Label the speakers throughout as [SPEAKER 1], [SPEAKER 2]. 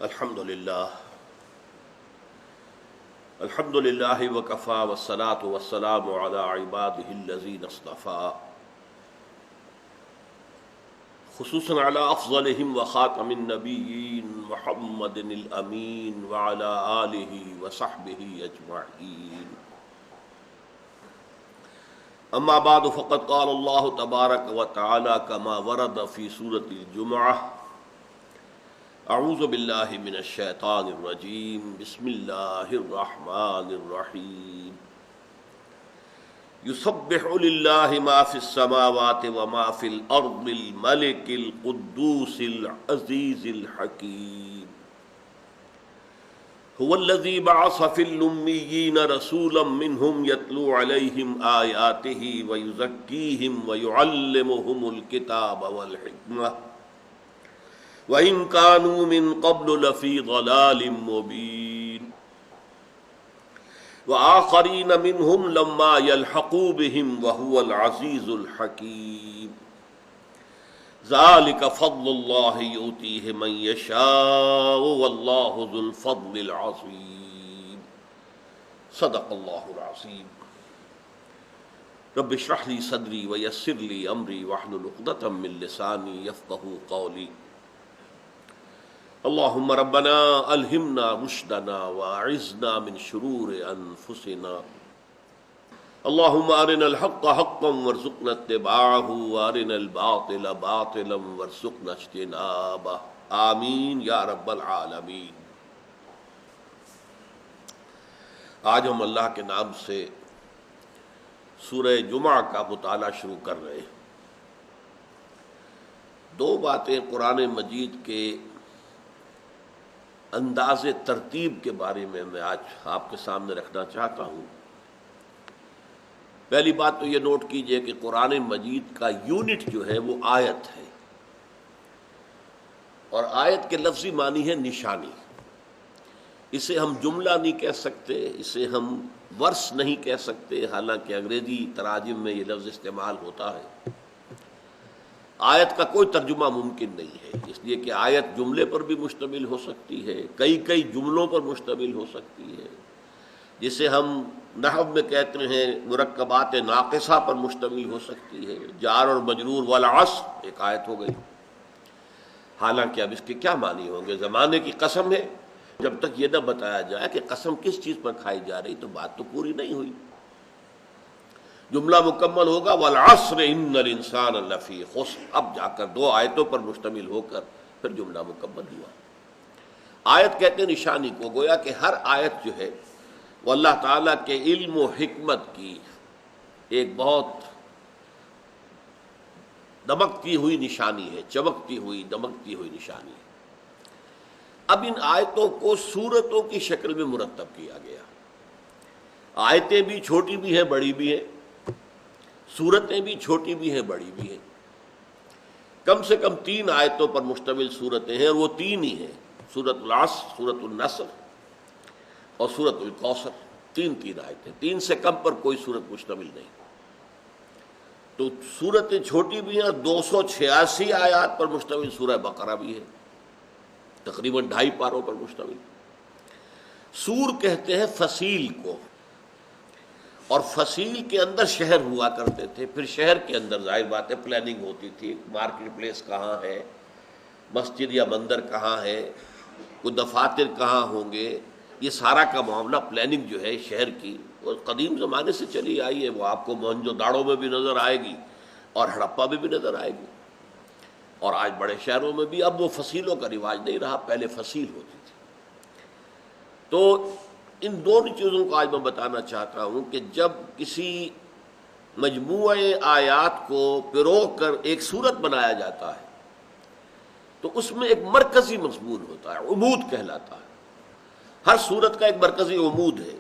[SPEAKER 1] الحمد للہ وکفا والصلاة والسلام علی عباده الذین اصطفى خصوصا علی افضلهم وخاتم النبیین محمد الامین وعلی آلہ وصحبہ اجمعین. اما بعد فقد قال اللہ تبارک وتعالی کما ورد فی سورۃ الجمعہ: اعوذ باللہ من الشیطان الرجیم بسم اللہ الرحمن الرحیم. یسبح للہ ما فی السماوات وما فی الارض الملک القدوس العزیز الحکیم. هو الذی بعث فی الامیین رسولا منہم یتلو علیہم آیاتہ ویزکیہم ویعلمہم الکتاب والحکمہ وَإِن كَانُوا مِن قَبْلُ لَفِي ضَلَالٍ مُّبِينٍ وَآخَرِينَ مِنْهُمْ لَمَّا يَلْحَقُوا بِهِمْ وَهُوَ الْعَزِيزُ الْحَكِيمُ. ذَلِكَ فَضْلُ اللَّهِ يُؤْتِيهِ مَن يَشَاءُ وَاللَّهُ ذُو الْفَضْلِ الْعَظِيمِ. صدق اللہ العظیم. رب اشرح لي صدری ويسر لي أمری واحلل عقدة من لسانی يفقهوا قولی. اللہم ربنا الہمنا رشدنا واعذنا من شرور انفسنا. اللہم ارنا الحق حقا وارزقنا اتباعہ وارنا الباطل باطلا وارزقنا اجتنابہ. آمین یا رب العالمین. آج ہم اللہ کے نام سے سورہ جمعہ کا مطالعہ شروع کر رہے ہیں. دو باتیں قرآن مجید کے انداز ترتیب کے بارے میں آج آپ کے سامنے رکھنا چاہتا ہوں. پہلی بات تو یہ نوٹ کیجئے کہ قرآن مجید کا یونٹ جو ہے وہ آیت ہے، اور آیت کے لفظی معنی ہے نشانی. اسے ہم جملہ نہیں کہہ سکتے، اسے ہم ورس نہیں کہہ سکتے، حالانکہ انگریزی تراجم میں یہ لفظ استعمال ہوتا ہے. آیت کا کوئی ترجمہ ممکن نہیں ہے، اس لیے کہ آیت جملے پر بھی مشتمل ہو سکتی ہے، کئی جملوں پر مشتمل ہو سکتی ہے، جسے ہم نحو میں کہتے ہیں مرکبات ناقصہ پر مشتمل ہو سکتی ہے. جار اور مجرور والعصر ایک آیت ہو گئی. حالانکہ اب اس کے کیا معنی ہوں گے؟ زمانے کی قسم ہے. جب تک یہ نہ بتایا جائے کہ قسم کس چیز پر کھائی جا رہی تو بات تو پوری نہیں ہوئی. جملہ مکمل ہوگا والعصر ان الانسان لفی خسر، اب جا کر دو آیتوں پر مشتمل ہو کر پھر جملہ مکمل ہوا. آیت کہتے ہیں نشانی کو، گویا کہ ہر آیت جو ہے وہ اللہ تعالیٰ کے علم و حکمت کی ایک بہت دمکتی ہوئی نشانی ہے، چمکتی ہوئی دمکتی ہوئی نشانی ہے. اب ان آیتوں کو سورتوں کی شکل میں مرتب کیا گیا. آیتیں بھی چھوٹی بھی ہیں بڑی بھی ہیں، سورتیں بھی چھوٹی بھی ہیں بڑی بھی ہیں. کم سے کم 3 آیتوں پر مشتمل سورتیں ہیں، اور وہ 3 ہی ہیں: سورۃ العصر، سورۃ النصر اور سورۃ الکوثر. 3 آیتیں، 3 سے کم پر کوئی سورت مشتمل نہیں. تو سورتیں چھوٹی بھی ہیں، 286 آیات پر مشتمل سورہ بقرہ بھی ہے، تقریباً 2.5 پاروں پر مشتمل. سور کہتے ہیں فصیل کو، اور فصیل کے اندر شہر ہوا کرتے تھے. پھر شہر کے اندر ظاہر بات ہے پلاننگ ہوتی تھی، مارکیٹ پلیس کہاں ہے، مسجد یا مندر کہاں ہے، کوئی دفاتر کہاں ہوں گے، یہ سارا کا معاملہ پلاننگ جو ہے شہر کی وہ قدیم زمانے سے چلی آئی ہے. وہ آپ کو موہنجو داڑو میں بھی نظر آئے گی اور ہڑپا میں بھی نظر آئے گی، اور آج بڑے شہروں میں بھی. اب وہ فصیلوں کا رواج نہیں رہا، پہلے فصیل ہوتی تھی. تو ان دونوں چیزوں کو آج میں بتانا چاہتا ہوں کہ جب کسی مجموعہ آیات کو پرو کر ایک صورت بنایا جاتا ہے تو اس میں ایک مرکزی مضمون ہوتا ہے، عمود کہلاتا ہے. ہر صورت کا ایک مرکزی عمود ہے،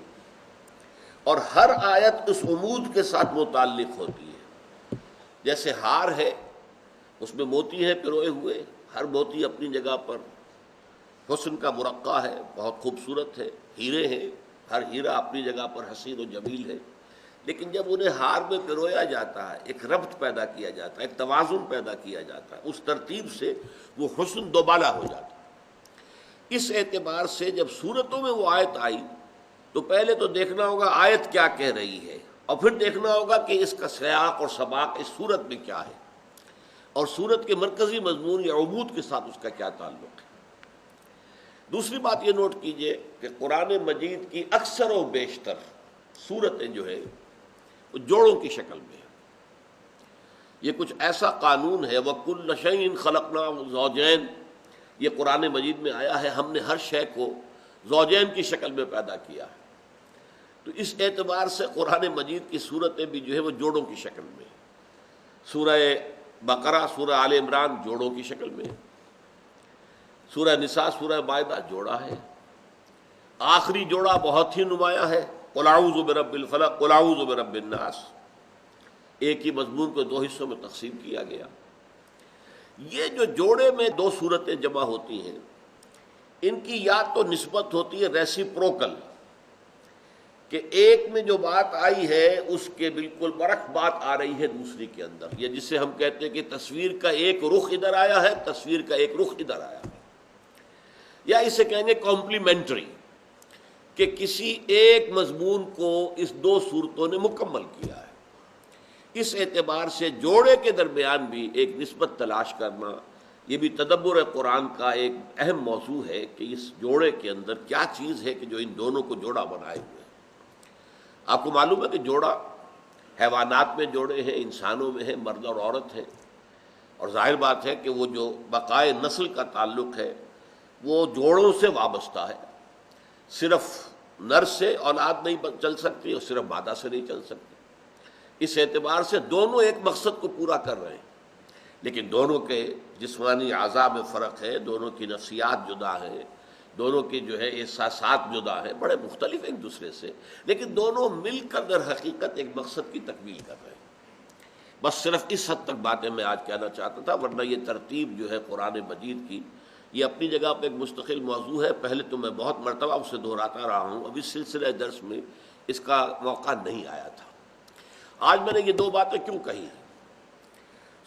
[SPEAKER 1] اور ہر آیت اس عمود کے ساتھ متعلق ہوتی ہے. جیسے ہار ہے، اس میں موتی ہے پروئے ہوئے، ہر موتی اپنی جگہ پر حسن کا مرقع ہے، بہت خوبصورت ہے. ہیرے ہیں، ہر ہیرا اپنی جگہ پر حسین و جمیل ہے. لیکن جب انہیں ہار میں پرویا جاتا ہے، ایک ربط پیدا کیا جاتا ہے، ایک توازن پیدا کیا جاتا ہے، اس ترتیب سے وہ حسن دوبالا ہو جاتا ہے. اس اعتبار سے جب صورتوں میں وہ آیت آئی تو پہلے تو دیکھنا ہوگا آیت کیا کہہ رہی ہے، اور پھر دیکھنا ہوگا کہ اس کا سیاق اور سباق اس صورت میں کیا ہے، اور صورت کے مرکزی مضمون یا عبود کے ساتھ اس کا کیا تعلق ہے۔ دوسری بات یہ نوٹ کیجئے کہ قرآن مجید کی اکثر و بیشتر صورتیں جو ہے وہ جوڑوں کی شکل میں ہیں۔ یہ کچھ ایسا قانون ہے وَكُلَّ شَيْءٍ خَلَقْنَاهُ زَوْجَيْنِ، یہ قرآن مجید میں آیا ہے، ہم نے ہر شے کو زوجین کی شکل میں پیدا کیا ہے۔ تو اس اعتبار سے قرآن مجید کی صورتیں بھی جو ہے وہ جوڑوں کی شکل میں ہیں۔ سورہ بقرہ، سورہ آل عمران جوڑوں کی شکل میں ہے، سورہ نساء، سورہ مائدہ جوڑا ہے، آخری جوڑا بہت ہی نمایاں ہے، قُلْ أَعُوذُ بِرَبِّ الْفَلَقِ قُلْ أَعُوذُ بِرَبِّ النَّاسِ، ایک ہی مضمون کو دو حصوں میں تقسیم کیا گیا۔ یہ جو جوڑے میں دو صورتیں جمع ہوتی ہیں، ان کی یا تو نسبت ہوتی ہے ریسیپروکل، کہ ایک میں جو بات آئی ہے اس کے بالکل برعکس بات آ رہی ہے دوسری کے اندر، یہ جسے ہم کہتے ہیں کہ تصویر کا ایک رخ ادھر آیا ہے، تصویر کا ایک رخ ادھر آیا ہے، یا اسے کہیں گے کمپلیمنٹری، کہ کسی ایک مضمون کو اس دو صورتوں نے مکمل کیا ہے۔ اس اعتبار سے جوڑے کے درمیان بھی ایک نسبت تلاش کرنا، یہ بھی تدبر قرآن کا ایک اہم موضوع ہے کہ اس جوڑے کے اندر کیا چیز ہے کہ جو ان دونوں کو جوڑا بنائے ہوئے ہیں۔ آپ کو معلوم ہے کہ جوڑا حیوانات میں جوڑے ہیں، انسانوں میں ہیں، مرد اور عورت ہیں، اور ظاہر بات ہے کہ وہ جو بقائے نسل کا تعلق ہے وہ جوڑوں سے وابستہ ہے۔ صرف نر سے اولاد نہیں چل سکتی اور صرف مادہ سے نہیں چل سکتی۔ اس اعتبار سے دونوں ایک مقصد کو پورا کر رہے ہیں، لیکن دونوں کے جسمانی اعضاء میں فرق ہے، دونوں کی نفسیات جدا ہیں، دونوں کے جو ہے احساسات جدا ہیں، بڑے مختلف ایک دوسرے سے، لیکن دونوں مل کر در حقیقت ایک مقصد کی تکمیل کر رہے ہیں۔ بس صرف اس حد تک باتیں میں آج کہنا چاہتا تھا، ورنہ یہ ترتیب جو ہے قرآن مجید کی یہ اپنی جگہ پہ ایک مستقل موضوع ہے۔ پہلے تو میں بہت مرتبہ اسے دہراتا رہا ہوں، اب اس سلسلہ درس میں اس کا موقع نہیں آیا تھا۔ آج میں نے یہ دو باتیں کیوں کہی ہیں؟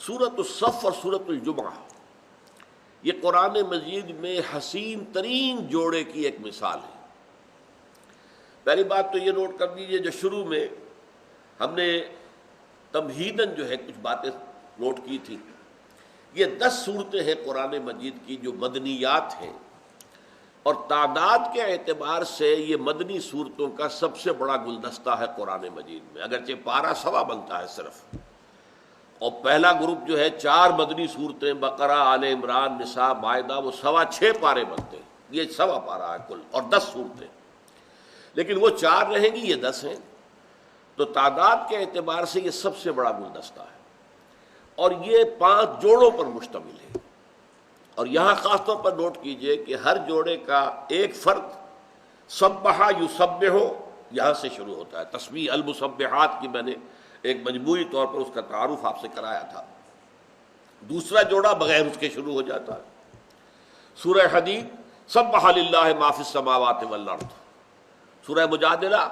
[SPEAKER 1] سورۃ الصف اور سورۃ الجمعہ یہ قرآن مجید میں حسین ترین جوڑے کی ایک مثال ہے۔ پہلی بات تو یہ نوٹ کر لیجیے، جو شروع میں ہم نے تمہیداً جو ہے کچھ باتیں نوٹ کی تھی، یہ 10 صورتیں ہیں قرآن مجید کی جو مدنیات ہیں، اور تعداد کے اعتبار سے یہ مدنی صورتوں کا سب سے بڑا گلدستہ ہے قرآن مجید میں، اگرچہ پارہ 1.25 بنتا ہے صرف، اور پہلا گروپ جو ہے 4 مدنی صورتیں بقرہ، آل عمران، نساء، مائدہ، وہ 6.25 پارے بنتے ہیں، یہ 1.25 پارہ ہے کل، اور 10 صورتیں، لیکن وہ 4 رہیں گی، یہ 10 ہیں، تو تعداد کے اعتبار سے یہ سب سے بڑا گلدستہ ہے، اور یہ 5 جوڑوں پر مشتمل ہے۔ اور یہاں خاص طور پر نوٹ کیجئے کہ ہر جوڑے کا ایک فرد سبح یسبح یہاں سے شروع ہوتا ہے۔ تسبیح المسبحات کی میں نے ایک مجموعی طور پر اس کا تعارف آپ سے کرایا تھا۔ دوسرا جوڑا بغیر اس کے شروع ہو جاتا ہے۔ سورہ حدید سبح للہ ما فی السماوات والارض۔ سورہ مجادلہ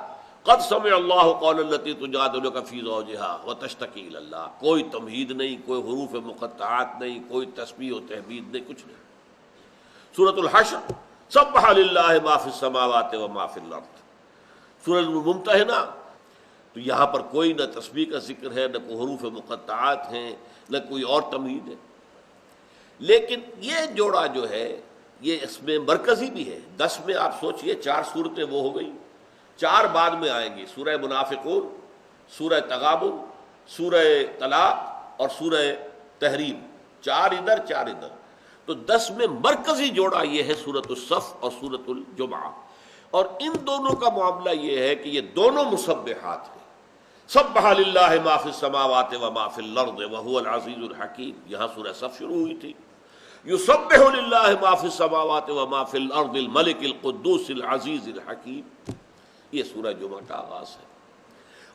[SPEAKER 1] قد سمع اللہ قول التی تجادلک فی زوجها وتشتکی الی اللہ، کوئی تمہید نہیں، کوئی حروف مقطعات نہیں، کوئی تسبیح و تحمید نہیں، کچھ نہیں۔ سورۃ الحشر سبح للہ ما فی السماوات وما فی الارض۔ سورۃ الممتحنہ تو یہاں پر کوئی نہ تسبیح کا ذکر ہے، نہ کوئی حروف مقطعات ہیں، نہ کوئی اور تمہید ہے، لیکن یہ جوڑا جو ہے یہ اس میں مرکزی بھی ہے۔ 10 میں آپ سوچئے 4 صورتیں وہ ہو گئی، 4 بعد میں آئیں گی، سورہ منافقون، سورہ تغابن، سورہ طلاق اور سورہ تحریم، 4 ادھر 4 ادھر، تو 10 میں مرکزی جوڑا یہ ہے سورۃ الصف اور سورۃ الجمعہ، اور ان دونوں کا معاملہ یہ ہے کہ یہ دونوں مسبحات ہیں۔ سبح للہ ما فی السماوات وما فی الارض وهو العزیز الحکیم، یہاں سورہ صف شروع ہوئی تھی۔ یسبح للہ ما فی السماوات وما فی الارض الملک القدوس العزیز الحکیم، یہ سورہ جمعہ کا آغاز ہے۔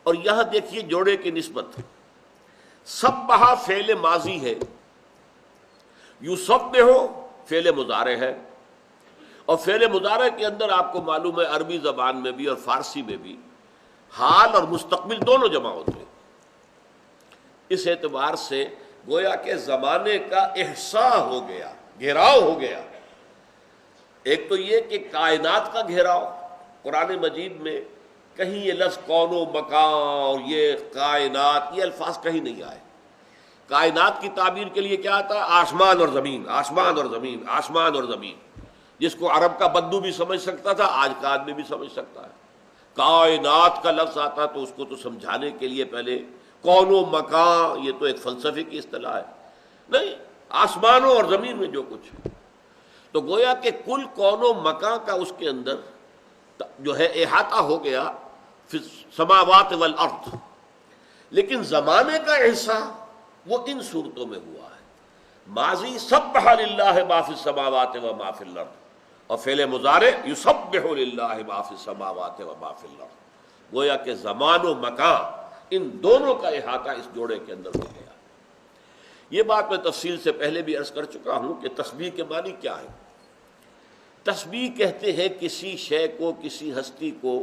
[SPEAKER 1] اور یہاں دیکھیے جوڑے کی نسبت، سبح فعل ماضی ہے، یسبح فعل مضارع ہے، اور فعل مضارع کے اندر آپ کو معلوم ہے عربی زبان میں بھی اور فارسی میں بھی حال اور مستقبل دونوں جمع ہوتے ہیں۔ اس اعتبار سے گویا کہ زمانے کا احصاء ہو گیا، گھیراؤ ہو گیا، ایک تو یہ کہ کائنات کا گھیراؤ، قرآن مجید میں کہیں یہ لفظ کون و مکان اور یہ کائنات یہ الفاظ کہیں نہیں آئے۔ کائنات کی تعبیر کے لیے کیا آتا ہے؟ آسمان اور زمین، آسمان اور زمین، آسمان اور زمین، جس کو عرب کا بدو بھی سمجھ سکتا تھا، آج کا آدمی بھی سمجھ سکتا ہے۔ کائنات کا لفظ آتا تو اس کو تو سمجھانے کے لیے پہلے کون و مکان، یہ تو ایک فلسفے کی اصطلاح ہے، نہیں، آسمانوں اور زمین میں جو کچھ ہے۔ تو گویا کہ کل کون و مکان کا اس کے اندر جو ہے احاطہ ہو گیا فی السماوات والارض، لیکن زمانے کا حصہ وہ ان صورتوں میں ہوا ہے۔ ماضی سبح للہ ما فی السماوات و ما فی الارض، اور فعل مضارع یسبح للہ ما فی السماوات و ما فی الارض، گویا کہ زمان و مکان ان دونوں کا احاطہ اس جوڑے کے اندر ہو گیا۔ یہ بات میں تفصیل سے پہلے بھی عرض کر چکا ہوں کہ تسبیح کے معنی کیا ہے۔ تسبیح کہتے ہیں کسی شے کو، کسی ہستی کو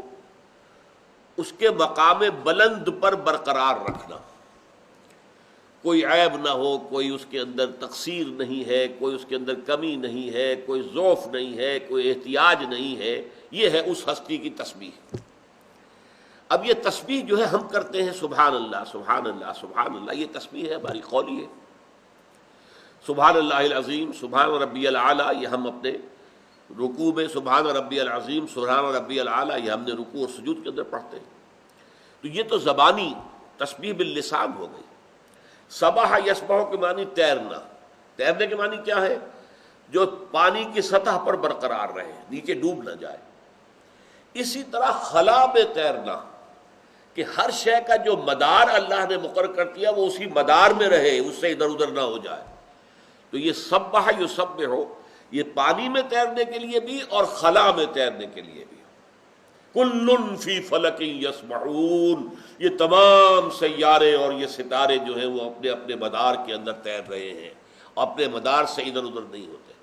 [SPEAKER 1] اس کے مقام بلند پر برقرار رکھنا، کوئی عیب نہ ہو، کوئی اس کے اندر تقصیر نہیں ہے، کوئی اس کے اندر کمی نہیں ہے، کوئی ضعف نہیں ہے، کوئی احتیاج نہیں ہے، یہ ہے اس ہستی کی تسبیح۔ اب یہ تسبیح جو ہے ہم کرتے ہیں سبحان اللہ سبحان اللہ سبحان اللہ، یہ تسبیح ہے، ہماری قولی ہے۔ سبحان اللہ العظیم، سبحان ربی العلیٰ، یہ ہم اپنے رکوع میں سبحان ربی العظیم سبحان ربی العلیٰ یہ ہم نے رکوع اور سجود کے اندر پڑھتے ہیں۔ تو یہ تو زبانی تسبیح باللسان ہو گئی۔ سبح یسبح کے معنی تیرنا، تیرنے کے معنی کیا ہے؟ جو پانی کی سطح پر برقرار رہے، نیچے ڈوب نہ جائے۔ اسی طرح خلا میں تیرنا، کہ ہر شے کا جو مدار اللہ نے مقرر کر دیا وہ اسی مدار میں رہے، اس سے ادھر ادھر نہ ہو جائے۔ تو یہ سبح یسبح ہو، یہ پانی میں تیرنے کے لیے بھی اور خلا میں تیرنے کے لیے بھی۔ کل فی فلک یسبحون، یہ تمام سیارے اور یہ ستارے جو ہیں وہ اپنے اپنے مدار کے اندر تیر رہے ہیں، اپنے مدار سے ادھر ادھر نہیں ہوتے۔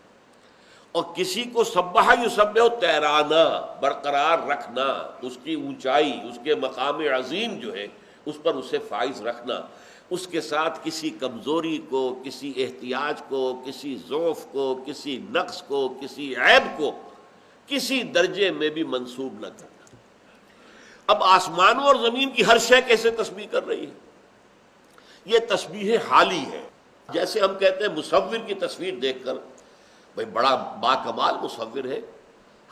[SPEAKER 1] اور کسی کو سبح یسبح تیرانا، برقرار رکھنا، اس کی اونچائی، اس کے مقام عظیم جو ہے اس پر اسے فائز رکھنا، اس کے ساتھ کسی کمزوری کو، کسی احتیاج کو، کسی ضعف کو، کسی نقص کو، کسی عیب کو کسی درجے میں بھی منسوب نہ کرنا۔ اب آسمانوں اور زمین کی ہر شے کیسے تسبیح کر رہی ہے؟ یہ تسبیح حالی ہے۔ جیسے ہم کہتے ہیں مصور کی تصویر دیکھ کر بھائی بڑا با کمال مصور ہے،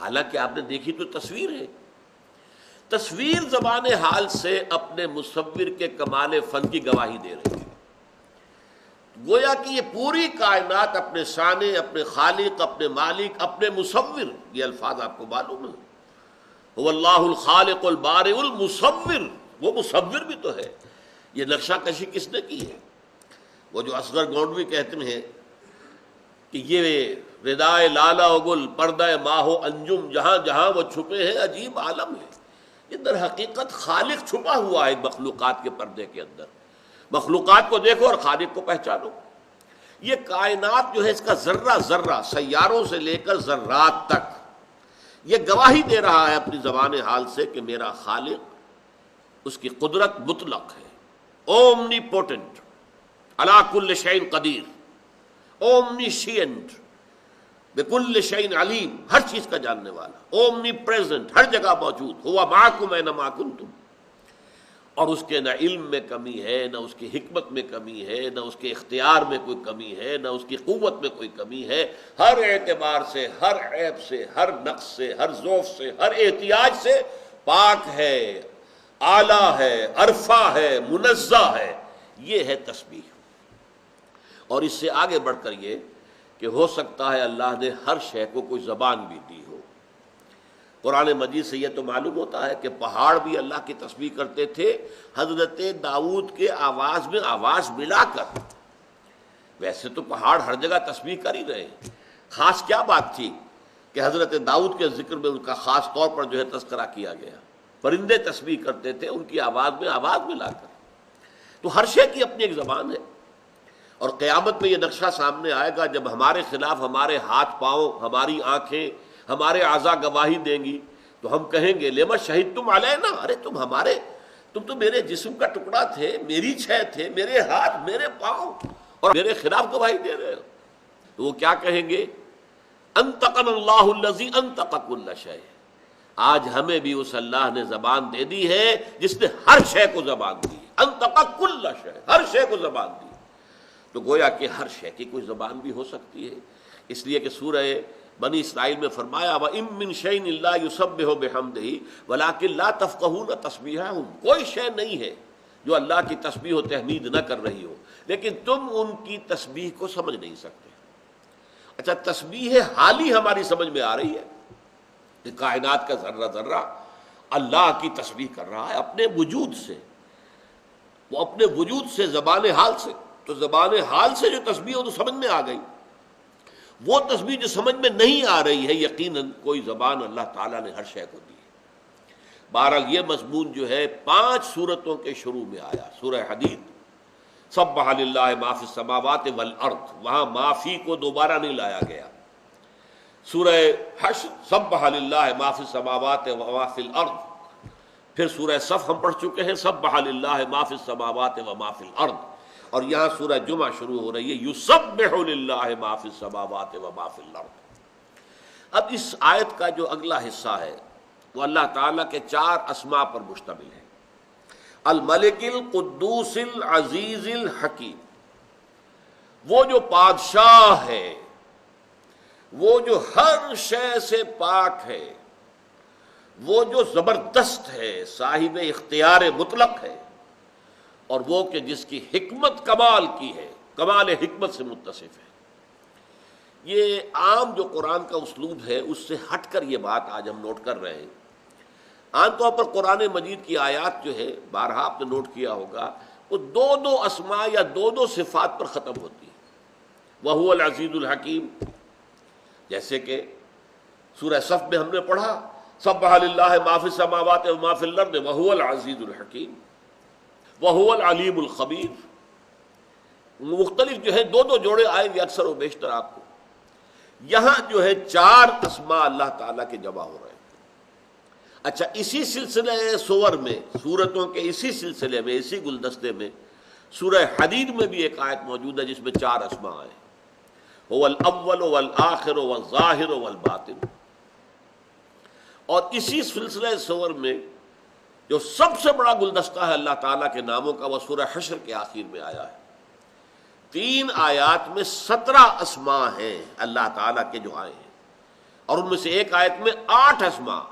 [SPEAKER 1] حالانکہ آپ نے دیکھی تو تصویر ہے۔ تصویر زبان حال سے اپنے مصور کے کمال فن کی گواہی دے رہی ہے۔ گویا کہ یہ پوری کائنات اپنے صانع، اپنے خالق، اپنے مالک، اپنے مصور، یہ الفاظ آپ کو معلوم ہے، هو اللہ الخالق البارئ المصور، وہ مصور بھی تو ہے۔ یہ نقشہ کشی کس نے کی ہے؟ وہ جو اصغر گونڈوی کہتے ہیں کہ یہ ردائے لالا و گل، پردہ ماہ و انجم، جہاں جہاں وہ چھپے ہیں عجیب عالم ہے۔ یہ در حقیقت خالق چھپا ہوا ہے مخلوقات کے پردے کے اندر۔ مخلوقات کو دیکھو اور خالق کو پہچانو۔ یہ کائنات جو ہے اس کا ذرہ ذرہ، سیاروں سے لے کر ذرات تک، یہ گواہی دے رہا ہے اپنی زبان حال سے کہ میرا خالق، اس کی قدرت مطلق ہے، اومنی پوٹنٹ، علی کل شیء قدیر، اومنیشینٹ، بکل شیء علیم، ہر چیز کا جاننے والا، اومنی پریزنٹ، ہر جگہ موجود، ہوا معکم اینما کنتم۔ اور اس کے نہ علم میں کمی ہے، نہ اس کی حکمت میں کمی ہے، نہ اس کے اختیار میں کوئی کمی ہے، نہ اس کی قوت میں کوئی کمی ہے، ہر اعتبار سے، ہر عیب سے، ہر نقص سے، ہر ضعف سے، ہر احتیاج سے پاک ہے، اعلیٰ ہے، عرفہ ہے، منزہ ہے۔ یہ ہے تسبیح۔ اور اس سے آگے بڑھ کر یہ کہ ہو سکتا ہے اللہ نے ہر شے کو کوئی زبان بھی دی ہو۔ قرآن مجید سے یہ تو معلوم ہوتا ہے کہ پہاڑ بھی اللہ کی تسبیح کرتے تھے حضرت داؤد کے آواز میں آواز ملا کر۔ ویسے تو پہاڑ ہر جگہ تسبیح کر ہی رہے ہیں، خاص کیا بات تھی کہ حضرت داؤد کے ذکر میں ان کا خاص طور پر جو ہے تذکرہ کیا گیا۔ پرندے تسبیح کرتے تھے ان کی آواز میں آواز ملا کر۔ تو ہر شے کی اپنی ایک زبان ہے، اور قیامت میں یہ نقشہ سامنے آئے گا جب ہمارے خلاف ہمارے ہاتھ پاؤں، ہماری آنکھیں، ہمارے اعضاء گواہی دیں گی، تو ہم کہیں گے لما شہدتم علینا، ارے تم تو میرے جسم کا ٹکڑا تھے، میری چھے تھے، میرے ہاتھ، میرے پاؤں، اور میرے خلاف گواہی دے رہے ہو۔ تو وہ کیا کہیں گے انطقنا اللہ الذی انطق کل شیء، آج ہمیں بھی اس اللہ نے زبان دے دی ہے جس نے ہر شے کو زبان دی، انطق کل شیء، ہر شے کو زبان دی۔ تو گویا کہ ہر شے کی کوئی زبان بھی ہو سکتی ہے، اس لیے کہ سورہ بنی اسرائیل میں فرمایا وَإِن مِّن شَيْءٍ إِلَّا يُسَبِّحُ بِحَمْدِهِ وَلَٰكِن لَّا تَفْقَهُونَ تَسْبِيحَهُمْ، کوئی شے نہیں ہے جو اللہ کی تسبیح و تحمید نہ کر رہی ہو، لیکن تم ان کی تسبیح کو سمجھ نہیں سکتے۔ اچھا، تسبیح حالی ہماری سمجھ میں آ رہی ہے کہ کائنات کا ذرہ ذرہ اللہ کی تسبیح کر رہا ہے اپنے وجود سے، وہ اپنے وجود سے، زبان حال سے، تو زبان حال سے جو تسبیح ہو تو سمجھ میں آ گئی۔ وہ تسبیح جو سمجھ میں نہیں آ رہی ہے، یقیناً کوئی زبان اللہ تعالیٰ نے ہر شے کو دی ہے۔ بہرحال یہ مضمون جو ہے 5 سورتوں کے شروع میں آیا، سورہ حدید سبح للہ ما فی السماوات والارض، وہاں ما فی کو دوبارہ نہیں لایا گیا۔ سورہ حشر سبح للہ ما فی السماوات وما فی الارض، پھر سورہ صف ہم پڑھ چکے ہیں سبح للہ ما فی السماوات وما فی الارض، اور یہاں سورہ جمعہ شروع ہو رہی ہے یسبح للہ ما فی السماوات وما فی الارض۔ اب اس آیت کا جو اگلا حصہ ہے وہ اللہ تعالیٰ کے 4 اسماء پر مشتمل ہے، الملک القدوس العزیز الحکیم، وہ جو بادشاہ ہے، وہ جو ہر شے سے پاک ہے، وہ جو زبردست ہے، صاحب اختیار مطلق ہے، اور وہ کہ جس کی حکمت کمال کی ہے، کمال حکمت سے متصف ہے۔ یہ عام جو قرآن کا اسلوب ہے اس سے ہٹ کر یہ بات آج ہم نوٹ کر رہے ہیں۔ عام طور پر قرآن مجید کی آیات جو ہے، بارہا آپ نے نوٹ کیا ہوگا، وہ 2 اسماء یا 2 صفات پر ختم ہوتی ہے۔ وَهُوَ الْعَزِيزُ الْحَكِيمُ، جیسے کہ سورہ صف میں ہم نے پڑھا سبح للہ ما فی السماوات وما فی الارض وَهُوَ الْعَزِيزُ الْحَكِيمُ وَهُوَ الْعَلِيمُ الْخَبِيرُ۔ مختلف جو ہے 2 جوڑے آئیں گے اکثر و بیشتر آپ کو، یہاں جو ہے 4 اسماء اللہ تعالیٰ کے جمع ہو رہے ہیں۔ اچھا، اسی سلسلے سور میں، سورتوں کے اسی سلسلے میں، اسی گلدستے میں سورہ حدید میں بھی ایک آیت موجود ہے جس میں 4 اسماء ہیں، هو الاول والآخر والظاہر والباطن۔ اور اسی سلسلے سور میں جو سب سے بڑا گلدستہ ہے اللہ تعالیٰ کے ناموں کا، وہ سورہ حشر کے آخر میں آیا ہے۔ 3 آیات میں 17 اسماء ہیں اللہ تعالیٰ کے جو آئے ہیں، اور ان میں سے ایک آیت میں 8 اسماء،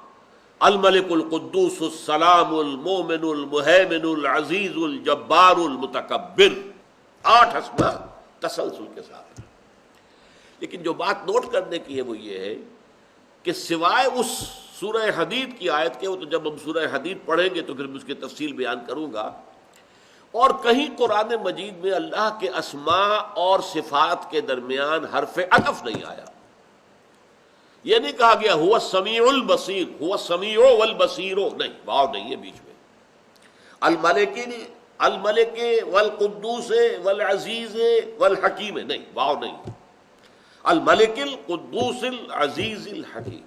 [SPEAKER 1] الملک القدوس السلام المومن المہیمن العزیز الجبار المتکبر، 8 اسماء تسلسل کے ساتھ۔ لیکن جو بات نوٹ کرنے کی ہے وہ یہ ہے کہ سوائے اس سورہ حدید کی آیت کے، وہ تو جب ہم سورہ حدید پڑھیں گے تو پھر میں اس کی تفصیل بیان کروں گا، اور کہیں قرآن مجید میں اللہ کے اسماء اور صفات کے درمیان حرف عطف نہیں آیا۔ یہ نہیں کہا گیا هو السمیع البصیر، هو السمیع والبصیر، نہیں، واو نہیں ہے بیچ میں۔ الملک والقدوس والعزیز والحکیم، نہیں، واو نہیں۔ الملک القدوس العزیز الحکیم،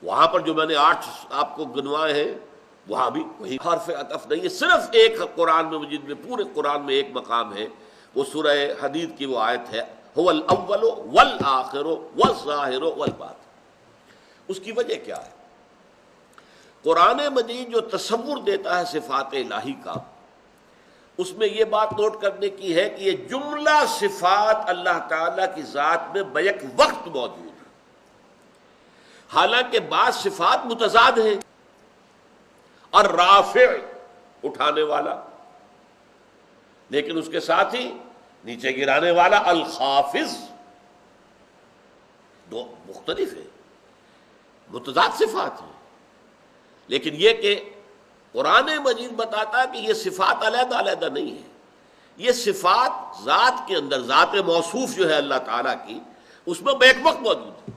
[SPEAKER 1] وہاں پر جو میں نے 8 آپ کو گنوائے ہیں وہاں بھی وہی حرف عطف نہیں ہے۔ صرف ایک قرآن میں مجید میں، پورے قرآن میں ایک مقام ہے، وہ سورہ حدید کی وہ آیت ہے هو الاول والآخر والظاہر والباطن۔ اس کی وجہ کیا ہے؟ قرآن مجید جو تصور دیتا ہے صفات الہی کا، اس میں یہ بات نوٹ کرنے کی ہے کہ یہ جملہ صفات اللہ تعالیٰ کی ذات میں بیک وقت موجود ہے۔ حالانکہ بعض صفات متضاد ہیں، الرافع اٹھانے والا، لیکن اس کے ساتھ ہی نیچے گرانے والا الخافض، 2 مختلف ہیں، متضاد صفات ہیں۔ لیکن یہ کہ قرآن مجید بتاتا ہے کہ یہ صفات علیحدہ علیحدہ نہیں ہے، یہ صفات ذات کے اندر، ذات موصوف جو ہے اللہ تعالیٰ کی، اس میں بیک وقت موجود ہے۔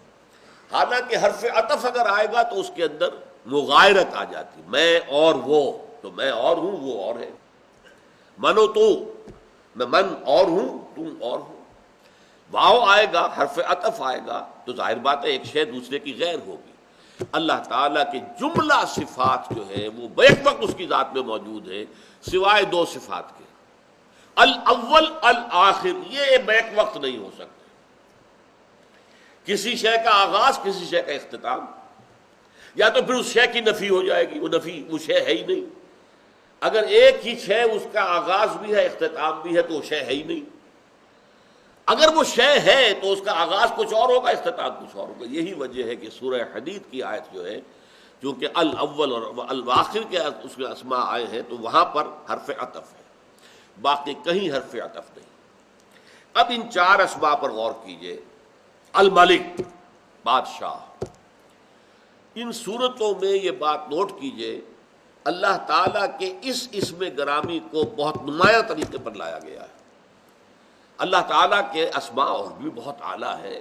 [SPEAKER 1] حالانکہ حرف عطف اگر آئے گا تو اس کے اندر مغایرت آ جاتی، میں اور وہ، تو میں اور ہوں، وہ اور ہے، من و تو، میں من اور ہوں، تم اور ہو۔ واو آئے گا، حرف عطف آئے گا، تو ظاہر بات ہے ایک شے دوسرے کی غیر ہوگی۔ اللہ تعالیٰ کے جملہ صفات جو ہے وہ بیک وقت اس کی ذات میں موجود ہے، سوائے 2 صفات کے، الاول الآخر، یہ بیک وقت نہیں ہو سکتے۔ کسی شے کا آغاز، کسی شے کا اختتام، یا تو پھر اس شے کی نفی ہو جائے گی، وہ شے ہے ہی نہیں۔ اگر ایک ہی شے اس کا آغاز بھی ہے اختتام بھی ہے تو وہ شے ہے ہی نہیں۔ اگر وہ شے ہے تو اس کا آغاز کچھ اور ہوگا، اختتام کچھ اور ہوگا۔ یہی وجہ ہے کہ سورہ حدید کی آیت جو ہے، چونکہ الاول اور الآخر کے اس میں اسماء آئے ہیں تو وہاں پر حرف عطف ہے، باقی کہیں حرف عطف نہیں۔ اب ان چار اسماء پر غور کیجئے۔ الملک، بادشاہ، ان صورتوں میں یہ بات نوٹ کیجئے، اللہ تعالیٰ کے اس اسم گرامی کو بہت نمایاں طریقے پر لایا گیا ہے۔ اللہ تعالیٰ کے اسماء اور بھی بہت اعلیٰ ہے،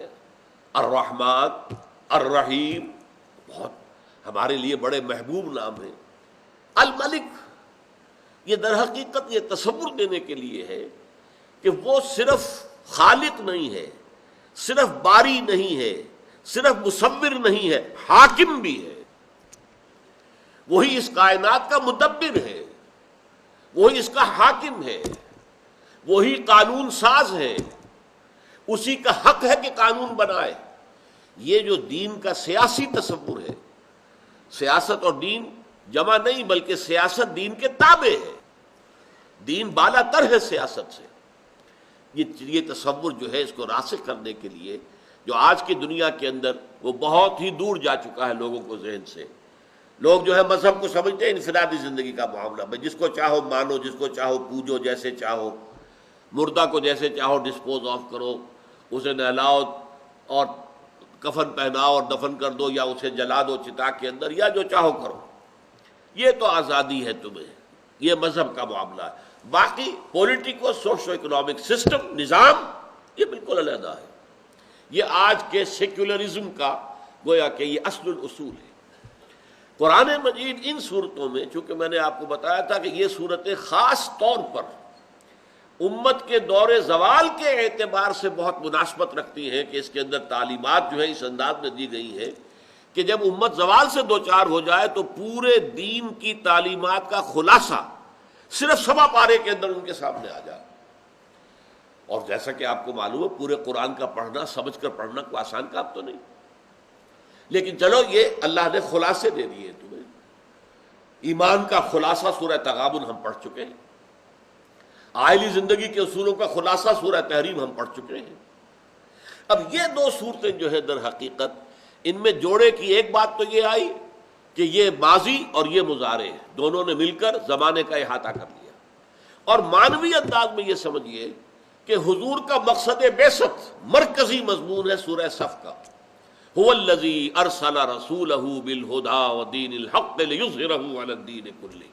[SPEAKER 1] الرحمن، الرحیم، بہت ہمارے لیے بڑے محبوب نام ہیں۔ الملک، یہ در حقیقت یہ تصور دینے کے لیے ہے کہ وہ صرف خالق نہیں ہے، صرف باری نہیں ہے، صرف مصور نہیں ہے، حاکم بھی ہے۔ وہی اس کائنات کا مدبر ہے، وہی اس کا حاکم ہے، وہی قانون ساز ہے، اسی کا حق ہے کہ قانون بنائے۔ یہ جو دین کا سیاسی تصور ہے، سیاست اور دین جمع نہیں بلکہ سیاست دین کے تابع ہے، دین بالا تر ہے سیاست سے۔ یہ تصور جو ہے اس کو راسخ کرنے کے لیے جو آج کی دنیا کے اندر وہ بہت ہی دور جا چکا ہے لوگوں کو ذہن سے۔ لوگ جو ہے مذہب کو سمجھتے ہیں انفرادی زندگی کا معاملہ، بھائی جس کو چاہو مانو، جس کو چاہو پوجو، جیسے چاہو، مردہ کو جیسے چاہو ڈسپوز آف کرو، اسے نہلاؤ اور کفن پہناؤ اور دفن کر دو، یا اسے جلا دو چتا کے اندر، یا جو چاہو کرو، یہ تو آزادی ہے تمہیں، یہ مذہب کا معاملہ ہے۔ باقی پولیٹیکو سوشو اکنامک سسٹم، نظام، یہ بالکل علیحدہ ہے۔ یہ آج کے سیکولرزم کا گویا کہ یہ اصل الاصول ہے۔ قرآن مجید ان صورتوں میں، چونکہ میں نے آپ کو بتایا تھا کہ یہ صورتیں خاص طور پر امت کے دور زوال کے اعتبار سے بہت مناسبت رکھتی ہیں کہ اس کے اندر تعلیمات جو ہے اس انداز میں دی گئی ہیں کہ جب امت زوال سے دوچار ہو جائے تو پورے دین کی تعلیمات کا خلاصہ صرف سوا پارے کے اندر ان کے سامنے آ جائے۔ اور جیسا کہ آپ کو معلوم ہے پورے قرآن کا پڑھنا، سمجھ کر پڑھنا کوئی آسان کام تو نہیں، لیکن چلو یہ اللہ نے خلاصے دے دیے تمہیں۔ ایمان کا خلاصہ سورہ تغابن ہم پڑھ چکے ہیں، آئلی زندگی کے اصولوں کا خلاصہ سورہ تحریم ہم پڑھ چکے ہیں۔ اب یہ دو صورتیں جو ہے در حقیقت ان میں جوڑے کی ایک بات تو یہ آئی کہ یہ ماضی اور یہ مضارع دونوں نے مل کر زمانے کا احاطہ کر لیا، اور معنوی انداز میں یہ سمجھیے کہ حضور کا مقصد بعثت مرکزی مضمون ہے سورہ صف کا، هو الذی ارسل رسولہ بالہدی ودین الحق لیظہرہ علی الدین کلہ۔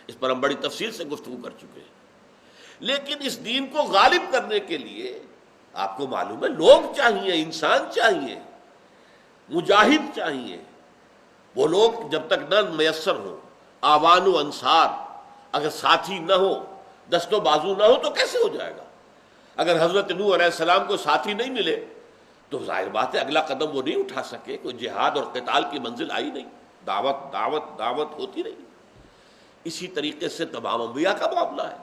[SPEAKER 1] اس پر ہم بڑی تفصیل سے گفتگو کر چکے ہیں۔ لیکن اس دین کو غالب کرنے کے لیے آپ کو معلوم ہے لوگ چاہیے، انسان چاہیے، مجاہد چاہیے۔ وہ لوگ جب تک نہ میسر ہوں، آوان و انصار، اگر ساتھی نہ ہو، دست و بازو نہ ہو تو کیسے ہو جائے گا؟ اگر حضرت نوح علیہ السلام کو ساتھی نہیں ملے تو ظاہر بات ہے اگلا قدم وہ نہیں اٹھا سکے، کوئی جہاد اور قتال کی منزل آئی نہیں، دعوت دعوت دعوت ہوتی رہی۔ اسی طریقے سے تمام انبیاء کا معاملہ ہے۔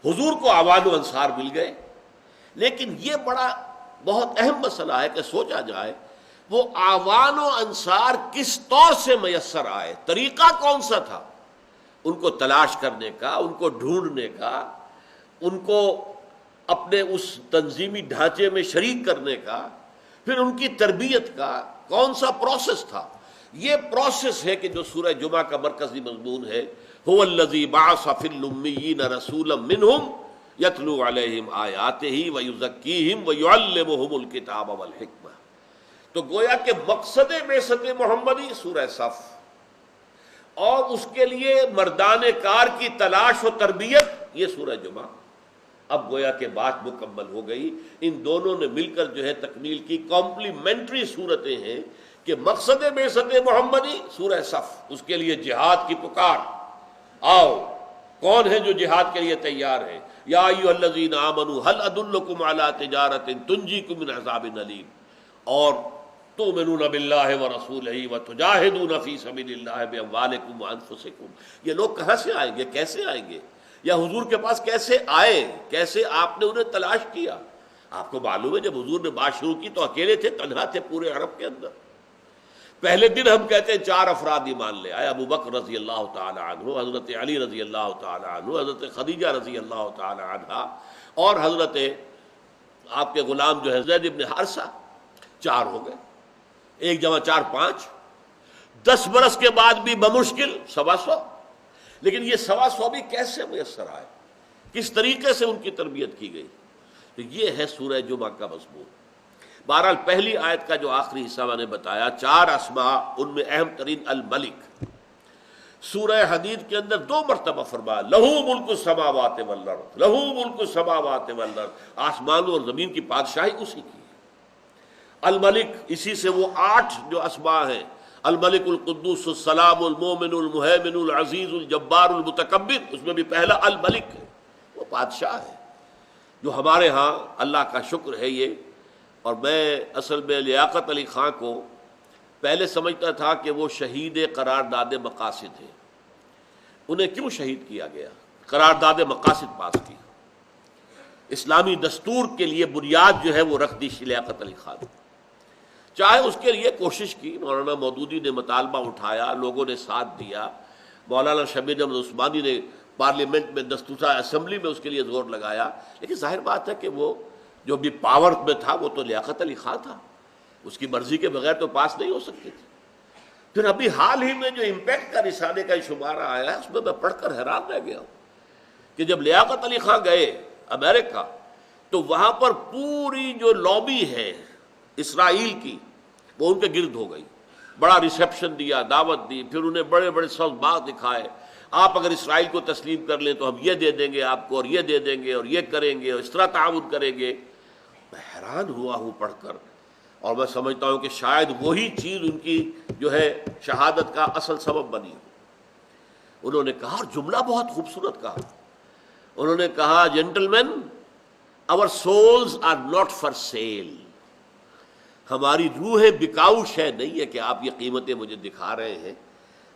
[SPEAKER 1] حضور کو آوان و انصار مل گئے، لیکن یہ بڑا بہت اہم مسئلہ ہے کہ سوچا جائے وہ آوان و انصار کس طور سے میسر آئے، طریقہ کون سا تھا ان کو تلاش کرنے کا، ان کو ڈھونڈنے کا، ان کو اپنے اس تنظیمی ڈھانچے میں شریک کرنے کا، پھر ان کی تربیت کا کون سا پروسیس تھا؟ یہ پروسیس ہے کہ جو سورہ جمعہ کا مرکزی مضمون ہے، هو الذی بعث فی الامیین رسولا منہم یتلو علیہم آیاتہ ویزکیہم ویعلمہم الکتاب والحکمہ۔ تو گویا کہ مقصد بعثت محمدی سورہ صف، اور اس کے لیے مردان کار کی تلاش و تربیت یہ سورہ جمعہ۔ اب گویا کہ بات مکمل ہو گئی، ان دونوں نے مل کر جو ہے تکمیل کی کمپلیمنٹری صورتیں ہیں کہ مقصد بعثت محمدی سورہ صف، اس کے لیے جہاد کی پکار، آؤ کون ہے جو جہاد کے لیے تیار ہے؟ یا ایھا الذین آمنوا هل ادلکم علی تجارۃ تنجیکم من عذاب الیم، اور تؤمنون باللہ ورسولہ وتجاہدون فی سبیل اللہ باموالکم وانفسکم۔ یہ لوگ کہاں سے آئیں گے، کیسے آئیں گے، یا حضور کے پاس کیسے آئے، کیسے آپ نے انہیں تلاش کیا؟ آپ کو معلوم ہے جب حضور نے بات شروع کی تو اکیلے تھے، تنہا تھے پورے عرب کے اندر. پہلے دن ہم کہتے ہیں 4 افراد ایمان لے آئے، ابو بکر رضی اللہ تعالی عنہ، حضرت علی رضی اللہ تعالی عنہ، حضرت خدیجہ رضی اللہ تعالی عنہا، اور حضرت آپ کے غلام جو ہے زید ابن حارثہ. 4 ہو گئے، 1 جمع 4 5. 10 برس کے بعد بھی بمشکل 125. لیکن یہ 125 بھی کیسے میسر آئے، کس طریقے سے ان کی تربیت کی گئی؟ تو یہ ہے سورہ جمعہ کا مضمون. بہرحال پہلی آیت کا جو آخری حصہ میں نے بتایا 4 اسماء، ان میں اہم ترین الملک. سورہ حدید کے اندر 2 مرتبہ فرمایا لہو ملک السماوات والارض، لہو ملک السماوات والارض، آسمانوں اور زمین کی بادشاہی اسی کی ہے. الملک، اسی سے وہ 8 جو اسماء ہیں، الملک القدوس السلام المومن المہیمن العزیز الجبار المتکبر، اس میں بھی پہلا الملک ہے، وہ بادشاہ ہے. جو ہمارے ہاں اللہ کا شکر ہے یہ. اور میں اصل میں لیاقت علی خان کو پہلے سمجھتا تھا کہ وہ شہید قرارداد مقاصد ہیں. انہیں کیوں شہید کیا گیا؟ قرارداد مقاصد پاس کی، اسلامی دستور کے لیے بنیاد جو ہے وہ رکھ دی لیاقت علی خان. چاہے اس کے لیے کوشش کی، مولانا مودودی نے مطالبہ اٹھایا، لوگوں نے ساتھ دیا، مولانا شبیر احمد عثمانی نے پارلیمنٹ میں دستور اسمبلی میں اس کے لیے زور لگایا. لیکن ظاہر بات ہے کہ وہ جو بھی پاور میں تھا وہ تو لیاقت علی خان تھا، اس کی مرضی کے بغیر تو پاس نہیں ہو سکتی تھی. پھر ابھی حال ہی میں جو امپیکٹ کا رسالے کا شمارہ آیا ہے اس میں پڑھ کر حیران رہ گیا ہوں کہ جب لیاقت علی خان گئے امریکہ تو وہاں پر پوری جو لابی ہے اسرائیل کی وہ ان کے گرد ہو گئی. بڑا ریسیپشن دیا، دعوت دی، پھر انہیں بڑے بڑے سوالات دکھائے. آپ اگر اسرائیل کو تسلیم کر لیں تو ہم یہ دے دیں گے آپ کو، اور یہ دے دیں گے، اور یہ کریں گے، اور اس طرح تعاون کریں گے. میں حیران ہوا ہوں پڑھ کر، اور میں سمجھتا ہوں کہ شاید وہی چیز ان کی جو ہے شہادت کا اصل سبب بنی. انہوں نے کہا، اور جملہ بہت خوبصورت کہا، انہوں نے کہا gentleman our souls are not for sale. ہماری روح بکاؤ شے نہیں ہے کہ آپ یہ قیمتیں مجھے دکھا رہے ہیں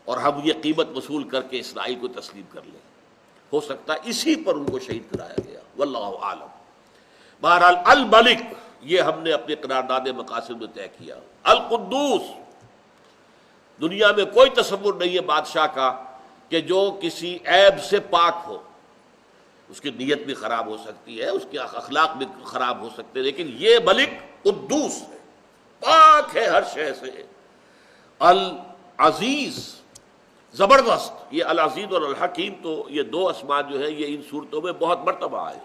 [SPEAKER 1] اور ہم یہ قیمت وصول کر کے اسرائیل کو تسلیم کر لیں. ہو سکتا ہے اسی پر ان کو شہید کرایا گیا، واللہ عالم. بہرحال الملک یہ ہم نے اپنے قرارداد مقاصد میں طے کیا. القدوس، دنیا میں کوئی تصور نہیں ہے بادشاہ کا کہ جو کسی عیب سے پاک ہو. اس کی نیت بھی خراب ہو سکتی ہے، اس کے اخلاق بھی خراب ہو سکتے ہیں، لیکن یہ ملک قدوس ہے، پاک ہے ہر شے سے. العزیز، زبردست. یہ العزیز اور الحکیم تو یہ 2 اسماء جو ہے یہ ان صورتوں میں بہت مرتبہ آئے.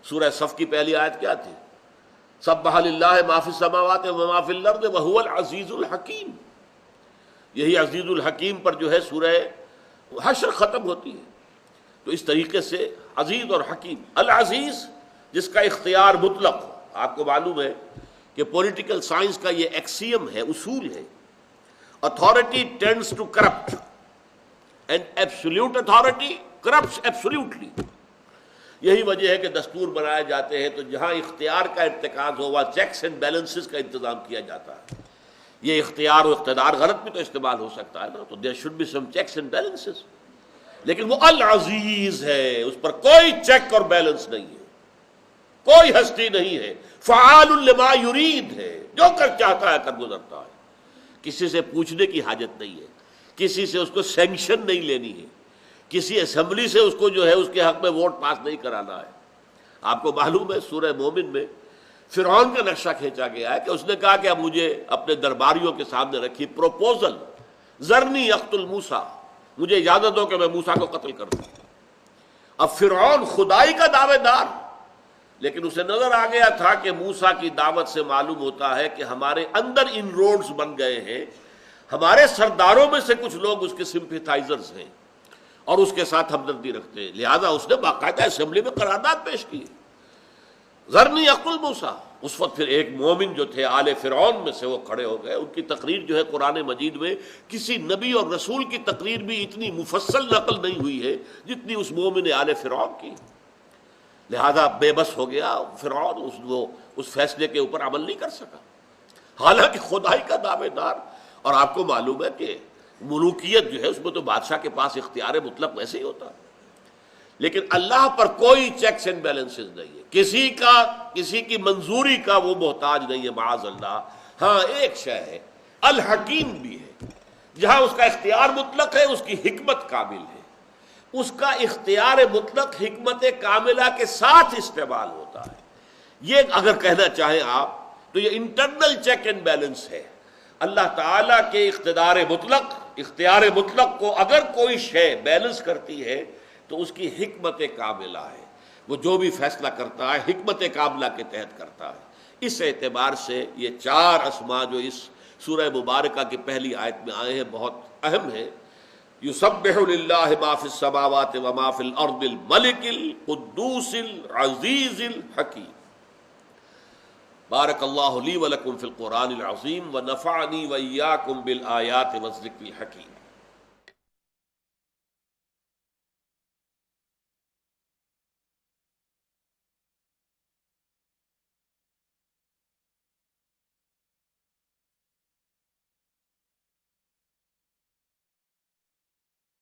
[SPEAKER 1] سورہ صف کی پہلی آیت کیا تھی؟ سبح للہ ما فی السماوات و ما فی الارض وہو العزیز الحکیم. یہی عزیز الحکیم پر جو ہے سورہ حشر ختم ہوتی ہے. تو اس طریقے سے عزیز اور حکیم. العزیز جس کا اختیار مطلق ہو. آپ کو معلوم ہے کہ پولیٹیکل سائنس کا یہ ایکسیم ہے، اصول ہے، authority tends to corrupt and absolute authority corrupts absolutely. یہی وجہ ہے کہ دستور بنائے جاتے ہیں تو جہاں اختیار کا ارتکاز ہو وہاں چیکس اینڈ بیلنسز کا انتظام کیا جاتا ہے. یہ اختیار و اقتدار غلط بھی تو استعمال ہو سکتا ہے نا، تو there should be some checks and balances. لیکن وہ العزیز ہے، اس پر کوئی چیک اور بیلنس نہیں ہے، کوئی ہستی نہیں ہے. فعال لما یرید ہے، جو کر چاہتا ہے کر گزرتا ہے. کسی سے پوچھنے کی حاجت نہیں ہے، کسی سے اس کو سینکشن نہیں لینی ہے، کسی اسمبلی سے اس کو جو ہے اس کے حق میں ووٹ پاس نہیں کرانا ہے. آپ کو معلوم ہے سورہ مومن میں فرعون کا نقشہ کھینچا گیا ہے کہ اس نے کہا کہ اب مجھے اپنے درباریوں کے سامنے رکھی پروپوزل، ذرنی اقتل موسیٰ، مجھے اجازت دو کہ میں موسیٰ کو قتل کر دوں. اب فرعون خدائی کا دعوے دار، لیکن اسے نظر آ گیا تھا کہ موسیٰ کی دعوت سے معلوم ہوتا ہے کہ ہمارے اندر ان روڈز بن گئے ہیں، ہمارے سرداروں میں سے کچھ لوگ اس کے سمپیتھائزرز ہیں اور اس کے ساتھ ہمدردی رکھتے ہیں. لہذا اس نے باقاعدہ اسمبلی میں قرارداد پیش کی، ذرنی اقتل موسیٰ. اس وقت پھر ایک مومن جو تھے آل فرعون میں سے وہ کھڑے ہو گئے. ان کی تقریر جو ہے قرآن مجید میں کسی نبی اور رسول کی تقریر بھی اتنی مفصل نقل نہیں ہوئی ہے جتنی اس مومن آل فرعون کی. لہذا بے بس ہو گیا فرعون، وہ اس فیصلے کے اوپر عمل نہیں کر سکا، حالانکہ خدائی کا دعوے دار. اور آپ کو معلوم ہے کہ ملوکیت جو ہے اس میں تو بادشاہ کے پاس اختیار مطلق ویسے ہی ہوتا ہے. لیکن اللہ پر کوئی چیکس اینڈ بیلنسز نہیں ہے، کسی کی منظوری کا وہ محتاج نہیں ہے معاذ اللہ۔ ہاں ایک شے ہے، الحکیم بھی ہے، جہاں اس کا اختیار مطلق ہے اس کی حکمت کامل ہے، اس کا اختیار مطلق حکمت کاملہ کے ساتھ استعمال ہوتا ہے۔ یہ اگر کہنا چاہیں آپ تو یہ انٹرنل چیک اینڈ بیلنس ہے۔ اللہ تعالیٰ کے اختیار مطلق کو اگر کوئی شے بیلنس کرتی ہے تو اس کی حکمت کاملہ ہے، وہ جو بھی فیصلہ کرتا ہے حکمت کاملہ کے تحت کرتا ہے۔ اس اعتبار سے یہ 4 اسماء جو اس سورہ مبارکہ کی پہلی آیت میں آئے ہیں بہت اہم ہیں۔ یسبح للہ ما فی السماوات وما فی الارض الملک القدوس العزیز الحکیم۔ بارک اللہ لی ولکم فی القرآن العظیم ونفعنی وإیاکم بالآیات والذکر الحکیم۔